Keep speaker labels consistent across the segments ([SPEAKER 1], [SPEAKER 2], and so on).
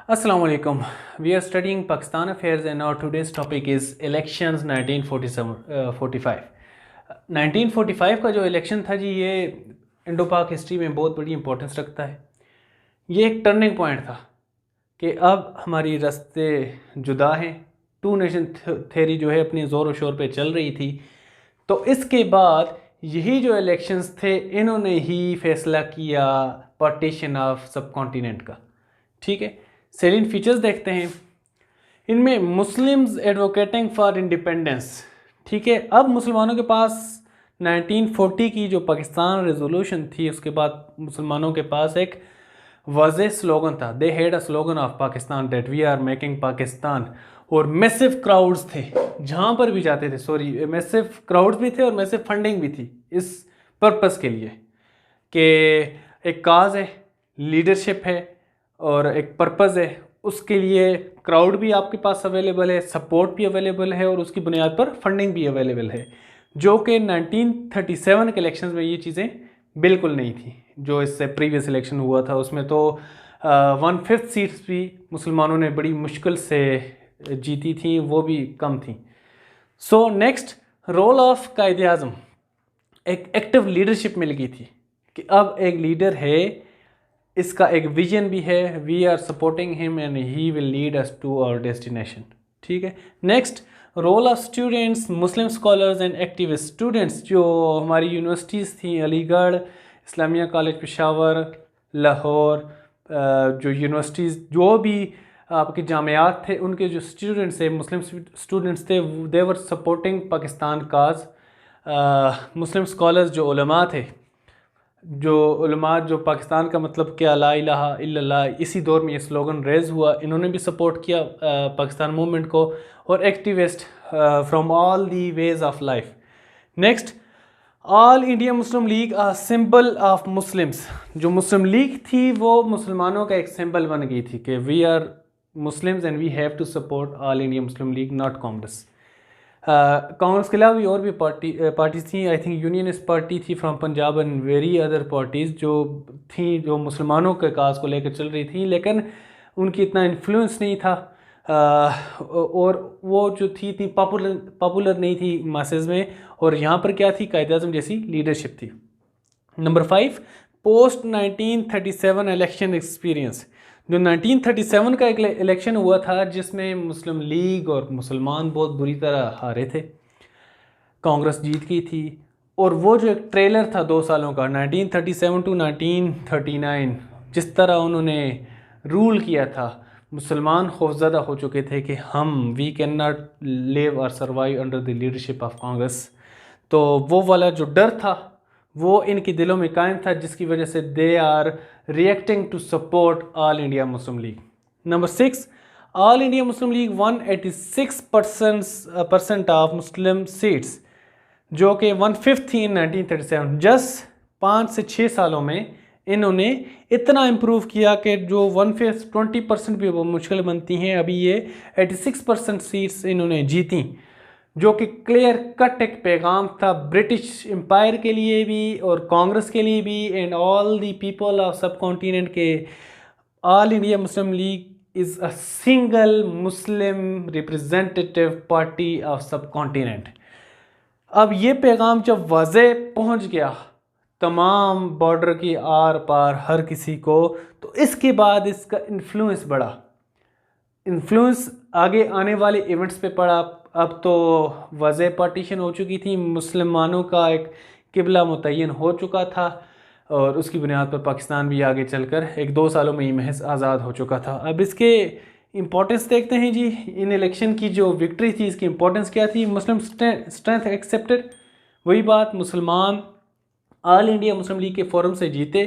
[SPEAKER 1] Assalamu alaikum. We are studying Pakistan affairs and our today's topic is elections 1945. 1945 का जो election था जी, ये Indo पाक हिस्ट्री में बहुत बड़ी इंपॉर्टेंस रखता है। ये एक टर्निंग पॉइंट था कि अब हमारी रास्ते जुदा हैं। टू नेशन थ्योरी जो है अपनी ज़ोर व शोर पे चल रही थी। तो इसके बाद यही जो इलेक्शंस थे, इन्होंने ही फैसला किया पार्टीशन ऑफ सब कॉन्टिनेंट का। ठीक है, सेलिन फीचर्स देखते हैं। इनमें मुस्लिम्स एडवोकेटिंग फॉर इंडिपेंडेंस। ठीक है, अब मुसलमानों के पास 1940 की जो पाकिस्तान रेजोल्यूशन थी, उसके बाद मुसलमानों के पास एक वाज़ेह स्लोगन था। They had a slogan of Pakistan that we are making Pakistan. और मैसिव क्राउड्स थे, जहाँ पर भी जाते थे, मैसिव क्राउड्स भी थे और मैसिव फंडिंग भी थी इस पर्पस के लिए कि एक काज है, लीडरशिप है और एक पर्पज़ है। उसके लिए क्राउड भी आपके पास अवेलेबल है, सपोर्ट भी अवेलेबल है और उसकी बुनियाद पर फंडिंग भी अवेलेबल है, जो कि 1937 के इलेक्शंस में ये चीज़ें बिल्कुल नहीं थी। जो इससे प्रीवियस इलेक्शन हुआ था उसमें तो 1/5 सीट्स भी मुसलमानों ने बड़ी मुश्किल से जीती थी, वो भी कम थी। सो नेक्स्ट, रोल ऑफ कायदे आज़म। एक एक्टिव लीडरशिप मिल गई थी कि अब एक लीडर है, इसका एक विजन भी है, we are supporting him and he will lead us to our destination. ठीक है, next, role of students, Muslim scholars and activist students. जो हमारी यूनिवर्सिटीज़ थी, अलीगढ़, इस्लामिया कॉलेज पेशावर, लाहौर, जो यूनिवर्सिटीज़, जो भी आपके जामियात थे, उनके जो स्टूडेंट्स थे, मुस्लिम स्टूडेंट्स थे, they were supporting Pakistan cause. Muslim scholars जो उलमा थे, जो पाकिस्तान का मतलब क्या, ला इलाहा इल्लल्लाह, इसी दौर में ये स्लोगन रेज हुआ, इन्होंने भी सपोर्ट किया पाकिस्तान मूवमेंट को। और activist from all the ways of life. Next, all India Muslim league a symbol of Muslims. जो मुस्लिम लीग थी वो मुसलमानों का एक सिंबल बन गई थी कि we are Muslims and we have to support all India Muslim league, not Congress. Congress के अलावा भी और भी पार्टीज थी। आई थिंक यूनियनिस्ट पार्टी थी from Punjab and very other parties जो थी, जो मुसलमानों के काज को लेकर चल रही थी, लेकिन उनकी इतना इन्फ्लुएंस नहीं था और वो जो थी इतनी पॉपुलर नहीं थी मासेस में। और यहाँ पर क्या थी, कायदे आज़म जैसी लीडरशिप थी। Number 5, post 1937 election experience. जो 1937 का एक इलेक्शन हुआ था जिसमें मुस्लिम लीग और मुसलमान बहुत बुरी तरह हारे थे, कांग्रेस जीत गई थी। और वो जो एक ट्रेलर था 2 सालों का, 1937 टू 1939, जिस तरह उन्होंने रूल किया था, मुसलमान खौफज़दा हो चुके थे कि वी कैन नॉट लिव और survive under the leadership of Congress. तो वो वाला जो डर था वो इनके दिलों में कायम था, जिसकी वजह से they are reacting to support all India Muslim league. Number 6, all India Muslim league won 86% of Muslim seats, जो कि 1/5 थी इन 1937। जस्ट 5 से 6 सालों में इन्होंने इतना इम्प्रूव किया कि जो 1/5 20% भी वो मुश्किल बनती हैं, अभी ये 86% सीट्स इन्होंने जीती, जो कि क्लियर कट एक पैगाम था ब्रिटिश एम्पायर के लिए भी और कांग्रेस के लिए भी and all the people of सब कॉन्टिनेंट के all India Muslim league is a single Muslim representative party of सब कॉन्टिनेंट। अब ये पैगाम जब वाज़े पहुंच गया तमाम बॉर्डर की आर पार हर किसी को, तो इसके बाद इसका इन्फ्लुएंस बढ़ा। इन्फ्लुएंस आगे आने वाले इवेंट्स पे पड़ा। अब तो वाज़ेह पार्टीशन हो चुकी थी, मुसलमानों का एक किबला मुतय्यन हो चुका था और उसकी बुनियाद पर पाकिस्तान भी आगे चलकर 1-2 सालों में ही महज आज़ाद हो चुका था। अब इसके इम्पोर्टेंस देखते हैं जी। इन इलेक्शन की जो विक्ट्री थी, इसकी इम्पोर्टेंस क्या थी? मुस्लिम स्ट्रेंथ एक्सेप्टेड। वही बात, मुसलमान ऑल इंडिया मुस्लिम लीग के फोरम से जीते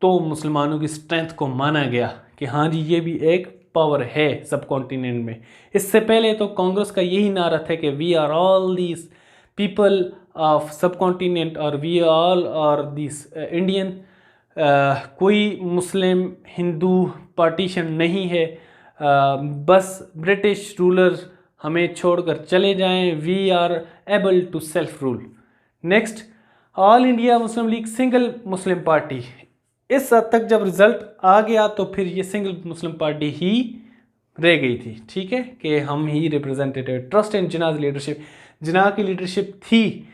[SPEAKER 1] तो मुसलमानों की स्ट्रेंथ को माना गया कि हाँ जी, ये भी एक पावर है सब कॉन्टिनेंट में। इससे पहले तो कांग्रेस का यही नारा था कि we are all these people of subcontinent और we all are this Indian. कोई मुस्लिम हिंदू पार्टीशन नहीं है, बस ब्रिटिश रूलर हमें छोड़कर चले जाएं, we are able to self rule. Next, all India Muslim league single Muslim party. इस हद तक जब रिज़ल्ट आ गया तो फिर ये सिंगल मुस्लिम पार्टी ही रह गई थी, ठीक है, कि हम ही representative. Trust in Jinnah leadership, Jinnah की लीडरशिप थी,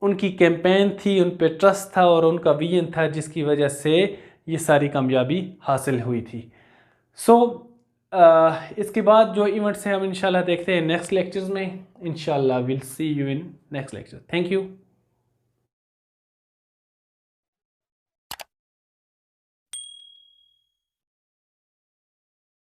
[SPEAKER 1] उनकी कैंपेन थी, उन पे ट्रस्ट था और उनका विजन था, जिसकी वजह से ये सारी कामयाबी हासिल हुई थी। सो इसके बाद जो इवेंट्स हैं हम इंशाल्लाह देखते हैं नेक्स्ट लेक्चर्स में। इंशाल्लाह will see you in next lecture. Thank you.